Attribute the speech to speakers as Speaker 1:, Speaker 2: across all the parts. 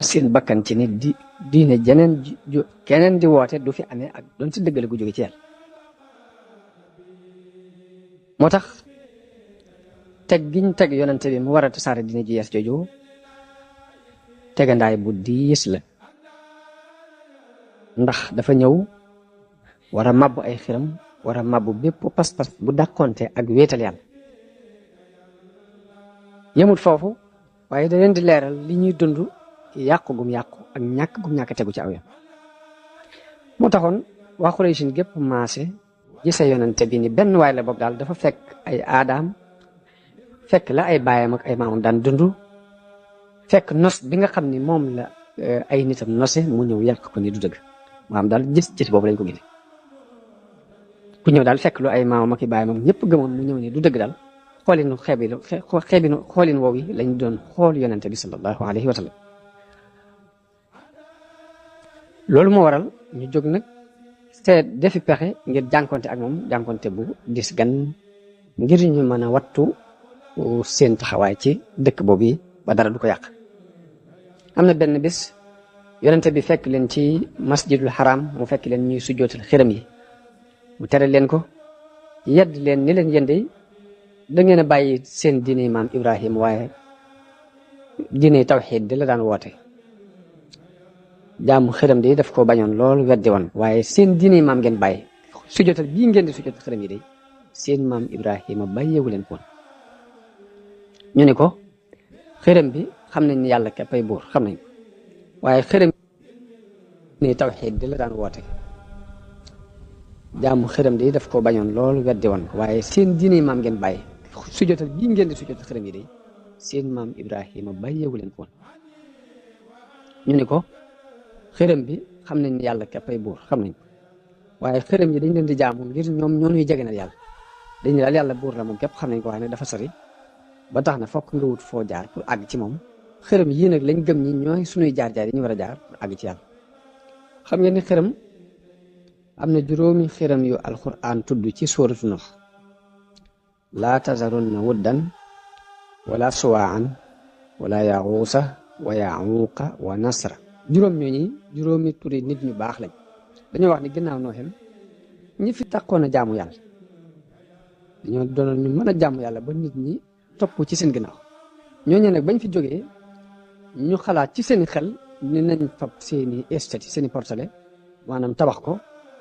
Speaker 1: seen bakkan ci nit di diine jeneen keneen di woote du fi amee ak doon si dëggale gu jóge ci yàlla moo tax teg giñ teg yonente bi mu war a tasaare diine ji yees jooju tegandaay bu diis la ndax dafa ñëw war a mabbu ay xiram war a mabbu bépp pas-pas bu dàqonte ak wéetal yàlla yemut foofu waaye da leen di leeral li ñuy dund yàqu gum yàqu ak ñàkk gum ñàkk tegu ci aw yoon moo taxoon waa Xuraysin gépp maase gise yonente bi ni benn waay la boobu daal dafa fekk ay aadaam fekk la ay baayam ak ay maamam daan dund fekk nos bi nga xam ni moom la ay nitam nose mu ñëw yàq ko ni du dëgg maanaam daal gis boobu lañ ko gise ku ñëw daal fekk lu ay maamam ak i baayam ñëpp gëmoon mu ñëw ni du dëgg daal xoolin woowu lañ doon xool yonente bi sallallahu alayhi wa sallam loolu moo waral ñu jóg nag seet defi pexe ngir jànkonte ak moom jànkonte bu dis gan ngir ñu mën a wattu seen taxawaay ci dëkk boobu yi ba dara du ko yàq am na benn bis yonente bi fekk leen ci masjidul haram mu fekk leen ñuy sujjootal xiram yi mu tere leen ko yedd leen ni leen yende da ngeen a bàyyi seen diine maam Ibrahim waaye diine tawxiid di la daan woote jaamu xiram di daf ko bañoon lool weddi woon waaye seen diine maam ngeen bàyyi sujjootal bii ngeen di sujjootal xiram yi de seen maam Ibrahima bàyyeewu leen koon ñu ni ko xiram bi xam nañ ni yàlla képp ay buur xam nañ ko waaye xiram ni tawxiid di la daan woote jaamu xiram di daf ko bañoon lool weddi woon waaye seen diine maam ngeen bàyyi sujjootal bii ngeen di sujjootal xiram yi de seen maam Ibrahima bàyyeewu leen koon ñu ni ko xiram bi xam nañ ni yàlla képp ay buur xam nañ ko waaye xiram yi dañ leen di jaamu ngir ñoom ñoo ñuy jegenal yàlla dañu daal yàlla buur la moom képp xam nañ ko waaye nag dafa sori ba tax na fokk nga wut foo jaar pour àgg ci moom xiram yii nag lañ gëm ñi ñooy suñuy jaar-jaar yi ñu war a jaar pour àgg ci yàlla xam ngeen ni xiram am na juróomi xiram yu alquran tudd ci suuratu Nuh laa tazarunna wuddan wala suwaan wala yaxuusa wa yaxuuqa wa nasra juróom ñooñi juróomi turi nit ñu baax lañ dañoo wax ni ginnaaw Nooxin ñi fi takkoon a jaamu yàlla dañoo doonoon ñu mën a jaamu yàlla ba nit ñi topp ci seen ginnaaw ñooñu nag bañ fi jógee ñu xalaat ci seeni xel ni nañ fab seeni estati seeni portale maanaam tabax ko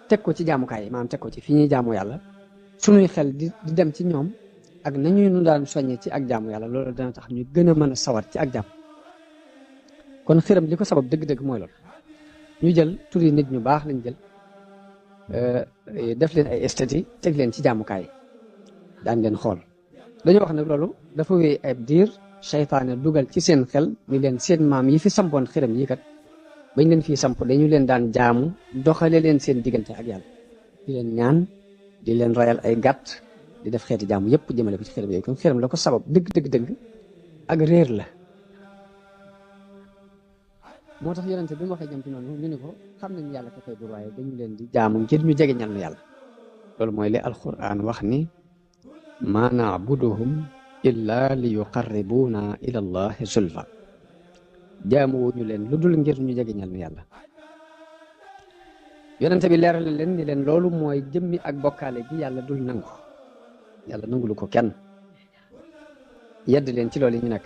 Speaker 1: teg ko ci jaamukaay yi maanaam teg ko ci fi ñuy jaamu yàlla suñuy xel di dem ci ñoom ak nañuy nu daan soññee ci ak jaamu yàlla loolu dana tax ñu gën a mën a sawar ci ak jaam kon xiram li ko sabab dëgg-dëgg mooy loolu ñu jël turi nit ñu baax lañ jël def leen ay estati teg leen ci jaamukaay yi daan leen xool dañoo wax nag loolu dafa wéy ab diir seytaane dugal ci seen xel ni leen seen maam yi fi sampoon xiram yi kat bañ leen fii samp dañu leen daan jaamu doxale leen seen diggante ak yàlla di leen ñaan di leen rayal ay gàtt di def xeeti jaamu yëpp jëmale ko ci xiram yooyu kon xiram la ko sabab dëgg ak réer la moo tax yonente bi mu waxee jëm ci noonu ñu ne ko xam nañ yàlla ko fay buur waaye dañu leen di jaamu ngir ñu jege ñal yàlla loolu mooy li alquran wax ni ma naabuduhum illa li yuqarribuna ila allahi zulfa jaamu wuñu leen lu dul ngir ñu jege ñal yàlla yonente bi leeral leen ni leen loolu mooy jëmmi ak bokkaale gi yàlla dul nangu yàlla nangulu ko kenn yedd leen ci loolu yi ñu nekk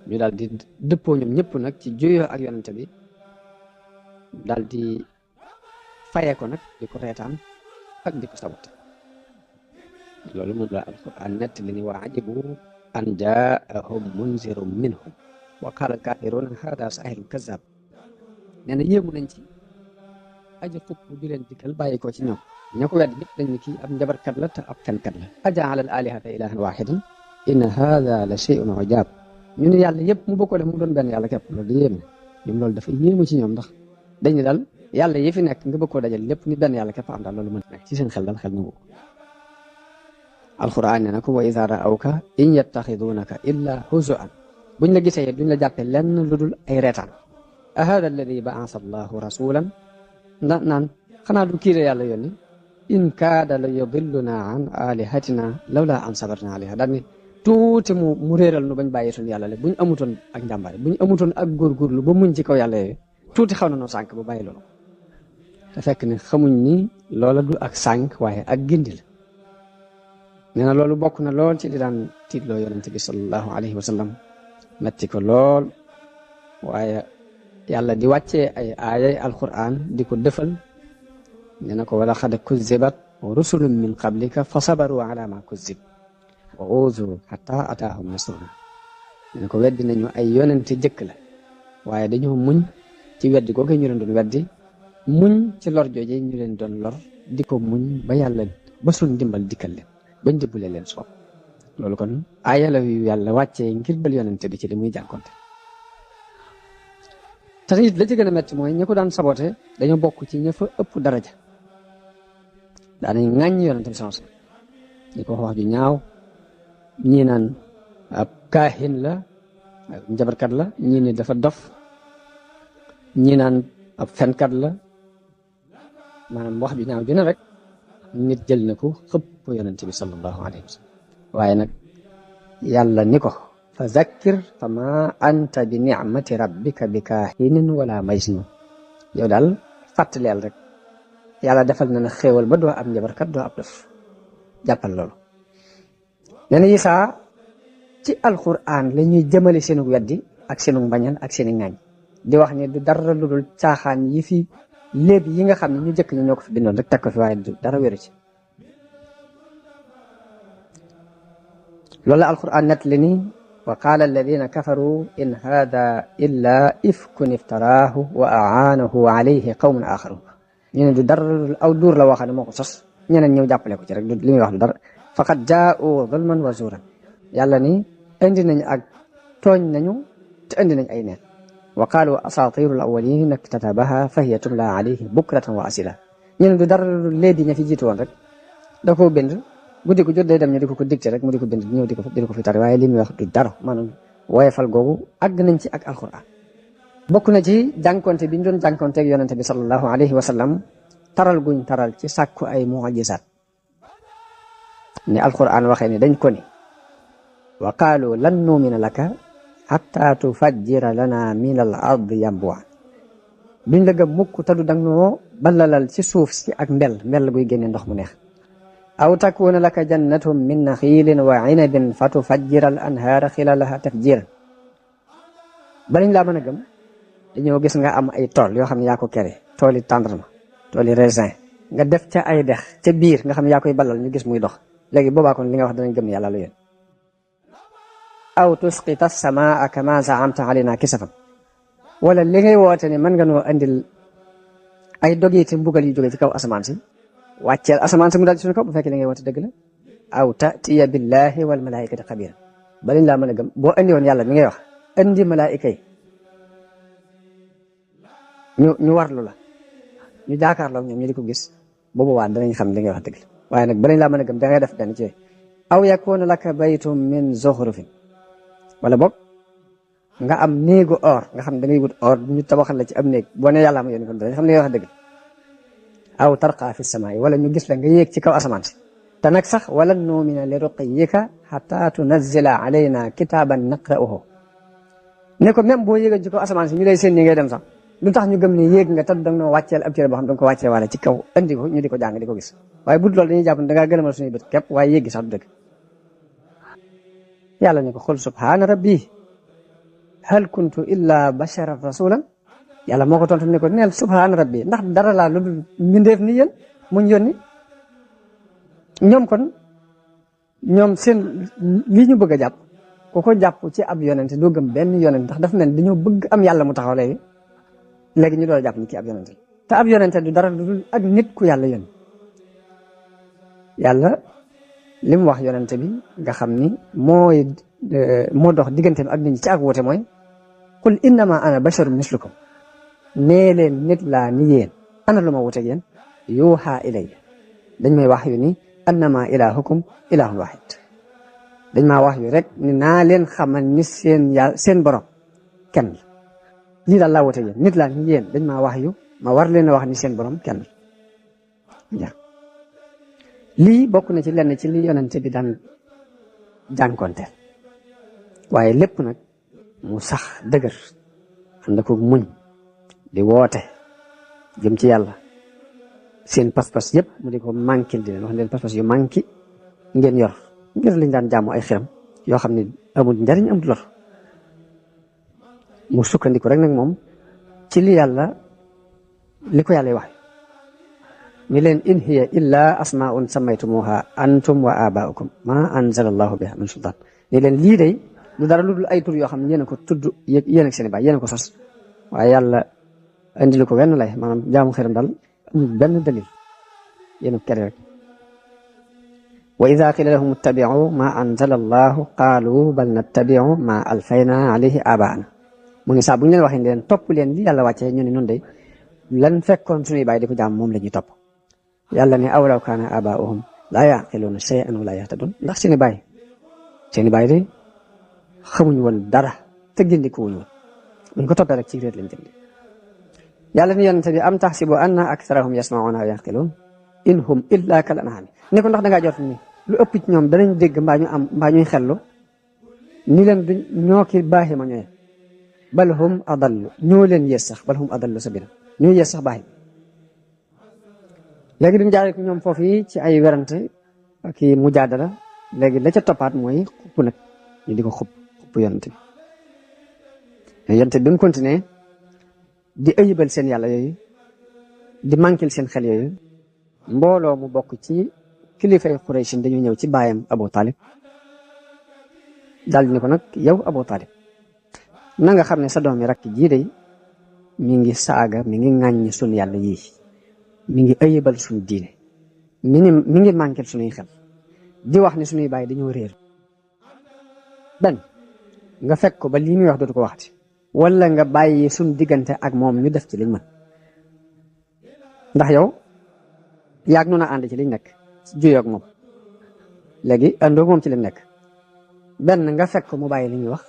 Speaker 1: ñu daal di dëppoo ñoom ñëpp nag ci juyoo ak yonente bi daal di fayee ko nag di ko reetaan ak di ko sabate loolu moom la alquran nett li ni waa ajibu an jaahum munzirun minhum wa qaala alkaafiruuna haada saahirun kazzab nee na yéemu nañ ci aji xupp ju leen dikkal bàyyi ko ci ñoom ña ko wedd ñëpp dañ ne kii ab njabarkat la te ab fenkat la ajaala al alihata ilahan wahidan inna haada la shay'un ujaab ñu ne yàlla yëpp mu bokkoo def mu doon benn yàlla képp loolu di yéeme ñoom loolu dafa yéemu ci ñoom ndax dañ ne daal yàlla yi fi nekk nga bëgg koo dajal lépp ni benn yàlla képp am daal loolu mën nekk ci seen xel daal xel nangu ko alquran ne na ko wa iza ra'awka in yattaxidunaka illa huzuan buñ la gisee duñ la jàppee lenn lu dul ay reetaan a hada alladi ba'asa allahu rasulan naan xanaa du kiire yàlla yónni in kaada la yudilluna an alihatina lawla an sabarna alayha daal ni tuuti mu réeral nu bañ bàyyi suñu yàlla le buñ amutoon ak njàmbaare buñ amutoon ak góorgóorlu ba muñ ci kaw yàlla yooyu tuuti xaw na noo sànk ba bàyyi loolu te fekk ne xamuñ ni loola du ak sànk waaye ak gindi la nee na loolu bokk na lool ci li daan tiitloo yonente bi sallallahu alayhi wa sallam metti ko lool waaye yàlla di wàccee ay aayay alquran di ko dëfal nee na ko wala xad kuzzibat rusulun min qablika fa sabaru ala ma kuzzib wa uzu hatta ataahum nasruna nee na ko weddi nañu ay yonente jëkk la waaye dañoo muñ ci weddi googu ñu leen doon weddi muñ ci lor jooje ñu leen doon lor di ko muñ ba yàlla ba suñ dimbal dikkal leen bañ dimbale leen soob loolu kon aaya la yu yàlla wàccee ngir bal yonente bi ci li muy jànkonte te it la ci gën a metti mooy ñi ko daan sabote dañoo bokk ci ña fa ëpp daraja daanañ ŋàññ yonente bi sans ñi ko wax ju ñaaw ñii naan ab kaahin la njabarkat la ñii ne dafa dof ñii naan ab fenkat la maanaam wax ju ñaaw ju ne rek nit jël na ko xëpp ko yonente bi sallallahu alayhi wa sallam waaye nag yàlla ni ko fa zakkir fa ma anta bi nicmati rabbika bi kaahinin wala majnun yow daal fàttaleel rek yàlla defal na na xéewal ba doo ab njabarkat doo ab dof jàppal loolu nee na Isaa ci alquran la ñuy jëmale seenu weddi ak seenu mbañal ak seeni ŋaañ di wax ni du dara lu dul caaxaan yi fi léeb yi nga xam ne ñu jëkk ñu ñoo ko fi bindoon rek teg ko fi waaye du dara wéru ci loolu la alquran nett li ni wa qaala alladina kafaru in hada illa ifkun iftaraahu wa aanahu alayhi qawmun axarun ñu ne du dara lu dul aw duur la waxam ne moo ko sos ñeneen ñëw jàppale ko ci rek li muy wax du dara faqad jaa'u zulman wa zuuran yàlla ni indi nañ ak tooñ nañu te indi nañ ay neen wa qaalu asaatiirul awwaliin iktatabaha fa hiya tumla alayhi bukratan wa asila ñu ne du dara lu léegi ña fi jiitu woon rek da koo bind guddi ko jot day dem ñu di ko dicté rek mu di ko bind ñëw di ko fi tari waaye li muy wax du dara maanaam woyefal googu àgg nañ ci ak alquran bokk na ci jànkonte bi ñu doon jànkonteeg yonente bi sallallahu alayhi wa sallam taral guñ taral ci sàkku ay mu'jizaat ni alquran waxee ni dañ ko ni wa qaalu lan nuumina laka hatta tufajjira lana min al ardi yanbu'a duñ la gëm mukk te du dang noo ballalal ci suuf si ak mbel guy génne ndox mu neex aw takuna laka jannatun min naxiilin wa inabin fa tufajjira al anhaara xilalaha tafjiran balañ laa mën a gëm dañoo gis nga am ay tool yoo xam ne yaa ko kere tooli tàndarma tooli raisin nga def ca ay dex ca biir nga xam ne yaa koy ballal ñu gis muy dox léegi boobaa kon li nga wax danañ gëm yàlla lu yéen aw tusqita samaa kama zaamta alayna kisafan wala li ngay woote ne mën nga noo andil ay dogiti mbugal yu jóge ci kaw asamaan si wàcceel asamaan si mu daal ci suñu kaw bu fekkee li ngay woote dëgg la aw tatiya billahi wal malaikati xabira ba lañ laa mën a gëm boo andi woon yàlla mi ngay wax andi malaayika yi ñu warlu la ñu jaakaarloo ñoom ñu di ko gis boobu waa danañ xam li ngay wax dëgg la waaye nag ba lañ laa mën a gëm da ngay def benn ci aw yakuna laka baytum min zuxrufin wala boog nga am néegu or nga xam da ngay wut or ñu tabaxal la ci am néeg boo ne yàlla ma yónni kon danañ xam li ngay wax dëgg la aw tarqa fi samaai wala ñu gis la nga yéeg ci kaw asamaan si te nag sax wala nuumina li ruqiyika xata tunazila alayna kitaaban naqra'uhu ne ko même boo yéegoon ci kaw asamaan si ñu lay seen ni ngay dem sax lu tax ñu gëm ne yéeg nga tad danga noo wàcceel ab téere boo xam danga ko wàccee wala ci kaw andi ko ñu di ko jàng di ko gis waaye bu dul loolu dañuy jàpp ne dangaa gëlëmal suñuy bët képp waaye yéeg gi sax du dëgg yàlla ne ko xul subhaana rabbi hal kuntu illa basharan rasulan yàlla moo ko tontu ne ko neel subhaana rabbi ndax dara laa lu dul mbindeef ni yéen muñ yónni ñoom kon ñoom seen lii ñu bëgg a jàpp ku ko jàpp ci ab yonente doo gëm benn yonente ndax dafa mel dañoo bëgg am yàlla mu taxaw léegi ñu doon jàpp ni ki ab yonente te ab yonente du dara lu dul ak nit ku yàlla yónni yàlla li mu wax yonente bi nga xam ni moo dox diggante bi ak nit ñi ci ak woote mooy qul innama ana basharun mislukum nee leen nit laa ni yéen ana lu ma wuteeg yéen yuuxa ilayya dañ may wax yu ni annama ilahukum ilahun wahid dañ maa wax yu rek ni naa leen xamal ni seen borom kenn la lii daal laa wuteeg yéen nit laa ni yéen dañ maa wax yu ma war leen a wax ni seen borom kenn la lii bokk na ci lenn ci li yonente bi daan jànkonteel waaye lépp nag mu sax dëgër ànd ko muñ di woote jëm ci yàlla seen pas-pas yëpp mu di ko manquil di leen wax leen pas-pas yu manqué ngeen yor ngir liñ daan jaamu ay xiram yoo xam ne amul njariñ amul lor mu sukkandiku rek nag moom ci li ko yàlla wax ni leen in hiya illa asmaun sammaytumuha antum wa abaukum ma anzala allahu biha min sultaan ni leen lii day lu dara lu dul ay tur yoo xam ne yéen a ko tudd yéen ak seen baay yéen a ko sos waaye yàlla indilu ko wenn lay maanaam jaamu xiram daal amul benn dalil yéen a kere rek wa ida qila lahum ittabi'u ma anzala allahu qaalu bal nattabi'u ma alfayna alayhi abaana mu ne saa bu ñu leen waxee leen topp leen li yàlla wàccee ñu ne nun day lan fekkoon suñuy baay di ko jaam moom la ñuy topp yàlla ne awlaw kaana abaa'uhum laa yaqiluuna shay'an wa laa yahtadun ndax seeni baay de xamuñu woon dara te gindiko wuñu woon buñ ko toppee rek ci réer lañ jëndi yàlla ni yonente bi am taxsibu anna aktharahum yasma'una wa yaqiluun in hum illa kal an'aam ne ko ndax dangaa jot ni lu ëpp ci ñoom danañ dégg mbaa ñuy xellu ni leen du ñoo ki baaxi ma ñooye bal hum adallu ñoo leen yées sax bal hum adallu sabila ñoo yées sax baaxi léegi duñ jaaree ko ñoom foofu yi ci ay werante ak i mujaadala léegi la ca toppaat mooy xupp nag ñu di ko xupp yonente bi yonente bi mu continué di ayibal seen yàlla yooyu di manquil seen xel yooyu mbooloo mu bokk ci kilifay Quraysh dañu ñëw ci baayam Abu Talib daal di ne ko nag yow Abu Talib na nga xam ne sa doom yi rakk jii day mi ngi saaga mi ngi ŋàññi suñu yàlla yii mi ngi ayibal suñu diine mi ngi manquil suñuy xel di wax ne suñuy baay dañoo réer benn nga fekk ko ba lii muy wax dootu ko waxati wala nga bàyyi suñ diggante ak moom ñu def ci liñ mën ndax yow yaag noonu a ànd ci liñ nekk juyoo ak moom léegi àndoo moom ci liñ nekk benn nga fekk ko mu bàyyi li ñuy wax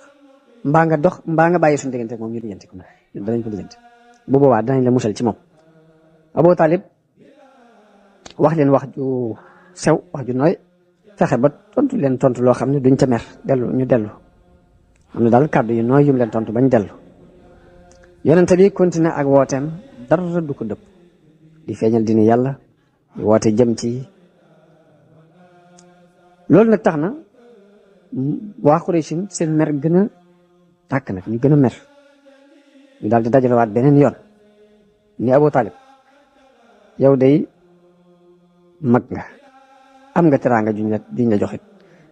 Speaker 1: mbaa nga bàyyi suñ diggante ak moom ñu lijjanti ko danañ ko lijjanti bu boobaa danañ la musal ci moom Abu Talib wax leen wax ju sew wax ju nooy fexe ba tontu leen tontu loo xam ne duñ ca mer ñu dellu am na daal kàddu yu nooy yum leen tontu bañ dellu yonente bi continué ak wooteem dara du ko dëpp di feeñal dini yàlla di woote jëm ci loolu nag tax na waa Quraysh seen mer gën a tàkk nag ñu gën a mer ñu daal di dajalewaat beneen yoon ni Abu Talib yow day mag nga am nga teraanga juñ la joxit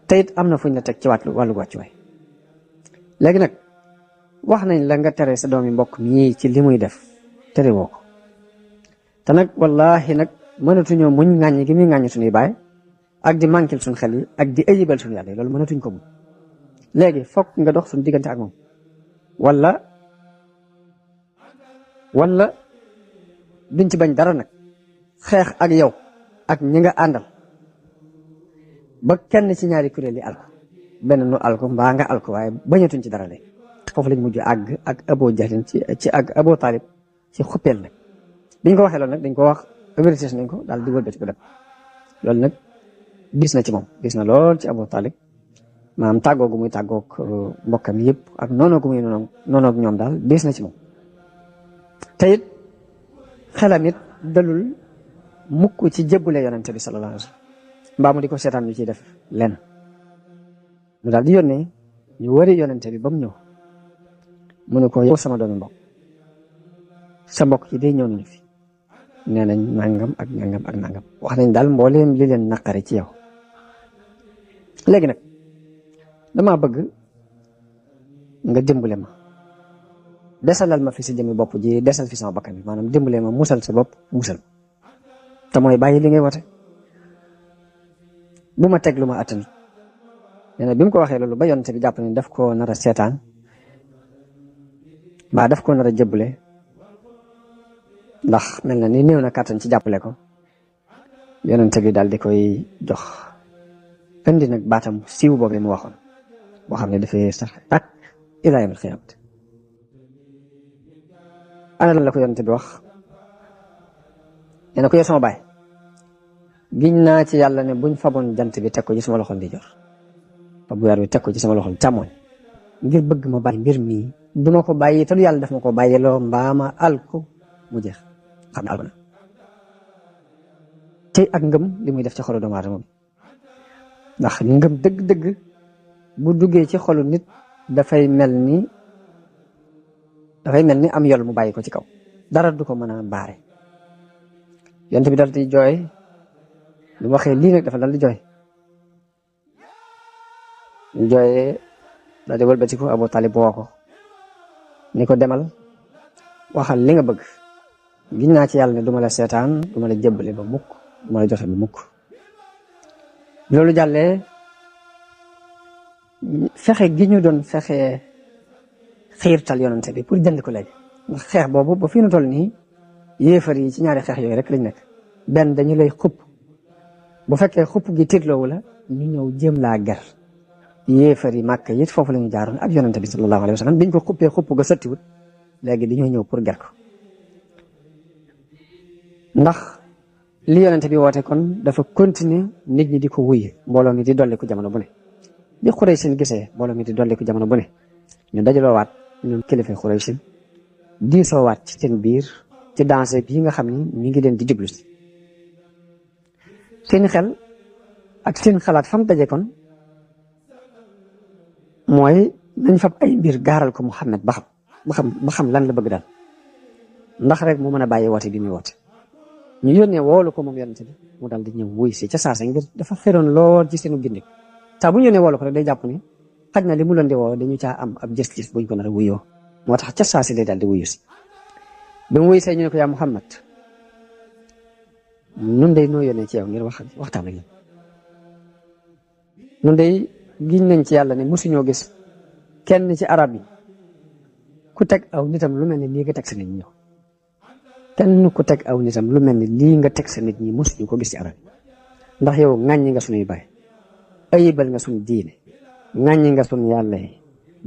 Speaker 1: te it am na fuñ la teg ci wàllu wàccuwaay léegi nag wax nañ la nga tere sa doomi mbokk mii ci li muy def tere woo ko te nag wallahi nag mënatuñoo muñ ŋàññi gi muy ŋàññi suñuy baay ak di manquil suñ xel yi ak di ayibal suñu yàlla yi loolu mënatuñ ko muñ léegi fokk nga dox suñu diggante ak moom wala duñ ci bañ dara nag xeex ak yow ak ñi nga àndal ba kenn ci ñaari kuréel yi alko benn nu alko mbaa nga alko waaye bañatuñ ci dara léegi foofu lañ mujj àgg ak Abu Jahlin ci ak Abu Talib ci xuppeel nag biñ ko waxee loolu nag dañ ko wax avertir nañ ko daal di wëlbati ko dem loolu nag gis na ci moom gis na lool ci Abu Talib maanaam tàggoo gu muy tàggoog mbokkam yëpp ak noonoo gu muy noonoog ñoom daal gis na ci moom te it xelam it dalul mukk ci jébbule yonente bi sallallahu alayhi wa sallam mbaa mu di ko seetaan ñu ciy def lenn mu daal di yónnee ñu wari yonente bi ba mu ñëw mu ne ko yow sama doomi mbokk sa mbokk ci day ñëw nañu fi nee nañ nangam ak nangam ak nangam wax nañ daal mbooleem li leen naqari ci yow léegi nag dama bëgg nga dimbale ma desalal ma fi si jëmi bopp ji desal fi sama bakkan bi maanaam dimbale ma musal sa bopp musal te mooy bàyyi li ngay wote bu ma teg lu ma attan nee na bi mu ko waxee loolu ba yonte bi jàpp ne daf ko nar a seetaan mbaa daf ko nar a jëbbale ndax mel na ni néew na kàttan ci jàppale ko yonente bi daal di koy jox indi nag baatam siiw boobu mu waxoon boo xam ne dafay sax ak ilaa yawmil qiyaamati ana lan la ko yonente bi wax nee na ko yow sama baay giñ naa ci yàlla ne buñ faboon jant bi teg ko ci sama loxol di jor fa bu weer bi teg ko ci sama loxol càmmoñ ngir bëgg ma bàyyi mbir mii duma ko bàyyi te du yàlla daf ma ko bàyyiloo mbaama alko mu jeex xam ne alko na tey ak ngëm li muy def ci xolu doomu aadama bi ndax ngëm dëgg-dëgg bu duggee ci xolu nit dafay mel ni am yol mu bàyyi ko ci kaw dara du ko mën a baare yonent bi dal di jooy lu waxee lii nag dafa dal di jooy jooyee daal di wëlbatiku Abu Talib woo ko ni ko demal waxal li nga bëgg giñ naa ci yàlla ne duma la seetaan duma la jébbale ba mukk duma la joxe ba mukk loolu jàllee fexe gi ñu doon fexe xiirtal yonante bi pour jënd ko léegi ndax xeex boobu ba fi nu toll nii yéefar yi ci ñaari xeex yooyu rek lañ nekk benn dañu lay xupp bu fekkee xupp gi tiitloowu la ñu ñëw jéem laa ger yéefar yi màkk it foofu la ñu jaaroon ak yonante bi sallallahu alayhi wa sallam biñ ko xuppee xupp ga sottiwut léegi dañoo ñëw pour ger ko ndax li yonante bi woote kon dafa continuer nit ñi di ko wuy mbooloo mi di dolli ko jamono bu ne bi Xuraysin gisee mbooloo mi di dolli ko jamono bu ne ñu dajaloo waat ñoom kilifa Xuraysin diisoo waat ci seen biir ci danger bii nga xam ni mi ngi leen di jublu si seen xel ak seen xalaat fam daje kon mooy nañ fab ay mbir gaaral ko Muhammad ba xam lan la bëgg daal ndax rek mu mën a bàyyi woote bi muy woote ñu yónnee woolu ko moom yonente bi mu daal di ñëw wuy si ca saasa ngir dafa xeroon lool ci seenu gindi saa bu ñu yónnee woolu ko rek day jàpp ni xaj na li mu leen di woo dañu caa am ab gis-gis buñ ko nar a wuyoo moo tax ca saasi lay daal di wuyu si bi mu wuy see ñu ne ko yaa Muhammad nun day noo yónnee ci yow ngir waxtaan ak yow nun day giñ nañ ci yàlla ne mosuñoo gis kenn ci arab yi ku teg aw nitam lu mel ne lii nga teg sa nit ñi kenn ku teg aw nitam lu mel ne lii nga teg sa nit ñi mosuñu ko gis ci arab yi ndax yow ŋàññi nga suñuy baay ayibal nga suñu diine ŋàññi nga suñu yàlla yi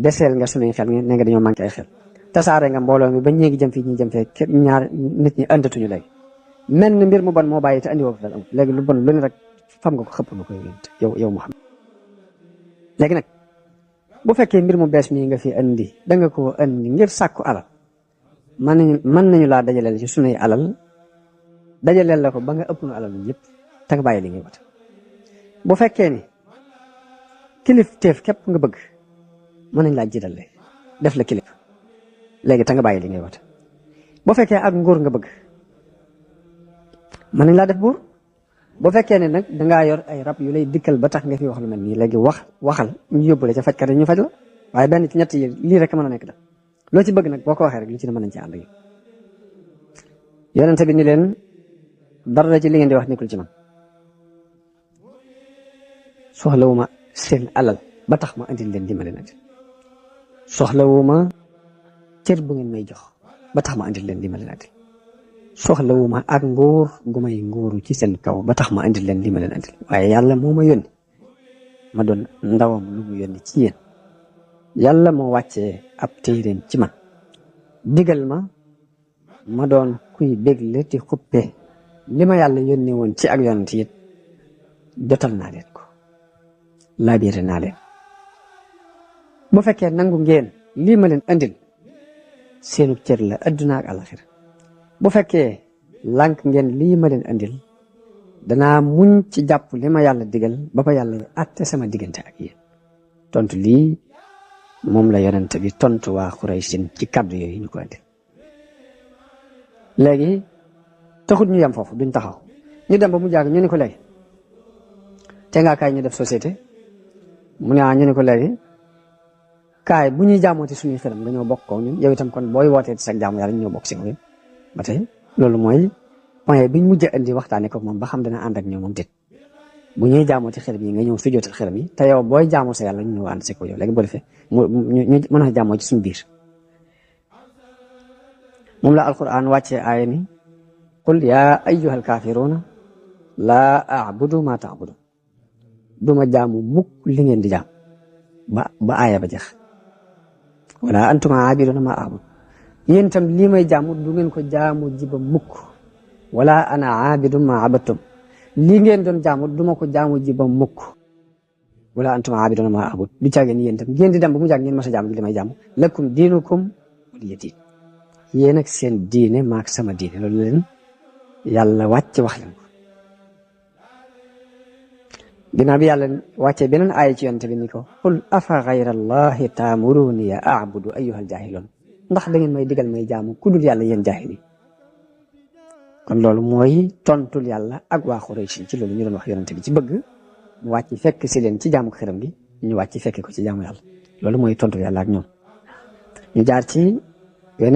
Speaker 1: deseel nga suñuy xel ne nga dañoo manqué ay xel tasaare nga mbooloo mi ba ñeegi jëm fii ñi jëm fee ñaar nit ñi àndatuñu léegi mel ni mbir mu bon moo bàyyi te andi woo ko dal amul léegi lu bon lu ne rek fam nga ko xëpp nga ko yow Muhammad léegi nag bu fekkee mbir mu bees mii nga fi andi danga ko andi ngir sàkku alal mën nañu laa dajaleel ci sunuy alal dajaleel la ko ba nga ëpp nu alal ñun yëpp te nga bàyyi li ngay wat bu fekkee ni kilif teef képp nga bëgg mën nañ laa jiital léegi def la kilif léegi te nga bàyyi li ngay wat bu fekkee ak nguur nga bëgg mën nañ laa def buur bu fekkee ne nag dangaa yor ay rab yu lay dikkal ba tax nga fi wax lu mel nii léegi waxal ñu yóbbu la ca fajkat yi ñu faj la waaye benn ci ñett yi lii rek mën a nekk da loo ci bëgg nag boo ko waxee rek lu ci ne mën nañ ci ànd ak yonente bi ni leen dara ci li ngeen di wax nekkul ci man soxlawuma seen alal ba tax ma andil leen dimbali nag soxlawuma cër bu ngeen may jox ba tax ma andil leen dimbali nag soxlawuma ak nguur gu may nguuru ci seen kaw ba tax ma andil leen li ma leen andil waaye yàlla moo ma yónni ma doon ndawam lu mu yónni ci yéen yàlla moo wàccee ab téeréem ci man digal ma doon kuy bégle ti xuppe li ma yàlla yónni woon ci ak yonent it jotal naa leen ko laabiire naa leen bu fekkee nangu ngeen lii ma leen andil seenu cër la adduna ak alaxira bu fekkee lànk ngeen lii ma leen andil danaa muñ ci jàpp li ma yàlla digal ba ba yàlla àtte sama diggante ak yéen tontu lii moom la yonent bi tontu waa Xuraysin ci kàddu yooyu ñu ko andil léegi taxut ñu yem foofu duñ taxaw ñu dem ba mu jàgg ñu ne ko léegi te ngaa kaay ñu def société mu ne ñu ne ko léegi kaay bu ñuy jaamooti suñuy xelam nga ñëw bokk ko ñun yow itam kon booy wootee ci sa jaamu yàlla ñu ñëw bokk si ko ba tey loolu mooy point biñ mujj indi waxtaane ko moom ba xam dana ànd ak ñoom moom déet bu ñuy jaamoo ci xelam yi nga ñëw sujjootal xelam yi te yow booy jaamoo sa yàlla ñu ñëw ànd si ko yow léegi boo defee ñu mën a jaamoo ci suñu biir moom la alquran wàccee aaya ni qul yaa ayyuhal kaafiruuna laa a'budu ma ta'budu duma jaamu mukk li ngeen di jaam ba aaya ba jeex wala antum aabiduuna ma a'budu yéen itam lii may jaamu du ngeen ko jaamu ji ba mukk wala ana aabidu ma abadtum lii ngeen doon jaamu duma ko jaamu ji ba mukk wala antum aabiduna maa a'bud du caagee ni yéen tam ngeen di dem ba mu jàng ngeen mas a jaamu li may jaamu lakum diinukum waliya diin yéen ak seen diine maak sama diine loolu leen yàlla wàcc wax leen ko ginnaaw bi yàlla wàccee beneen aaya ci yonte bi ni ko qul afa gayra allahi taamuruniya a'budu ayyuhal jaahiluun ndax da ngeen may digal may jaamu ku dul yàlla yéen jaahil yi kon loolu mooy tontul yàlla ak waa Quraysh ci loolu ñu doon wax yonente bi ci bëgg mu wàcc fekk si leen ci jaamu xiram gi ñu wàcc fekke ko ci jaamu yàlla loolu mooy tontul yàlla ak ñoom ñu jaar ci yeneen